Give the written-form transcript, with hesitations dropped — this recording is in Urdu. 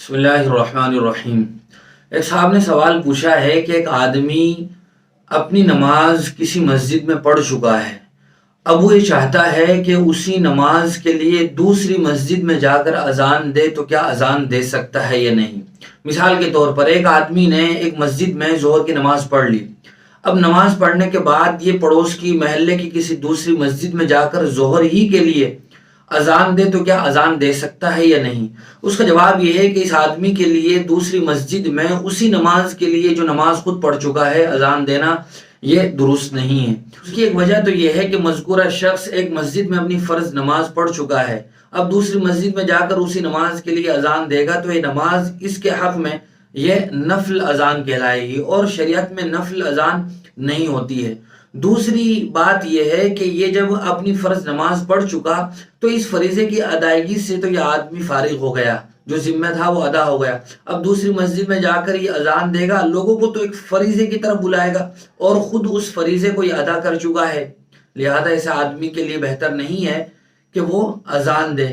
بسم اللہ الرحمن الرحیم۔ ایک صاحب نے سوال پوچھا ہے کہ ایک آدمی اپنی نماز کسی مسجد میں پڑھ چکا ہے، اب وہ یہ چاہتا ہے کہ اسی نماز کے لیے دوسری مسجد میں جا کر اذان دے، تو کیا اذان دے سکتا ہے یا نہیں؟ مثال کے طور پر ایک آدمی نے ایک مسجد میں ظہر کی نماز پڑھ لی، اب نماز پڑھنے کے بعد یہ پڑوس کی محلے کی کسی دوسری مسجد میں جا کر ظہر ہی کے لیے اذان دے، تو کیا اذان دے سکتا ہے یا نہیں؟ اس کا جواب یہ ہے کہ اس آدمی کے لیے دوسری مسجد میں اسی نماز کے لیے جو نماز خود پڑھ چکا ہے اذان دینا یہ درست نہیں ہے۔ اس کی ایک وجہ تو یہ ہے کہ مذکورہ شخص ایک مسجد میں اپنی فرض نماز پڑھ چکا ہے، اب دوسری مسجد میں جا کر اسی نماز کے لیے اذان دے گا تو یہ نماز اس کے حق میں یہ نفل اذان کہلائے گی، اور شریعت میں نفل اذان نہیں ہوتی ہے۔ دوسری بات یہ ہے کہ یہ جب اپنی فرض نماز پڑھ چکا تو اس فریضے کی ادائیگی سے تو یہ آدمی فارغ ہو گیا، جو ذمہ تھا وہ ادا ہو گیا۔ اب دوسری مسجد میں جا کر یہ اذان دے گا، لوگوں کو تو ایک فریضے کی طرف بلائے گا اور خود اس فریضے کو یہ ادا کر چکا ہے، لہذا اس آدمی کے لیے بہتر نہیں ہے کہ وہ اذان دے۔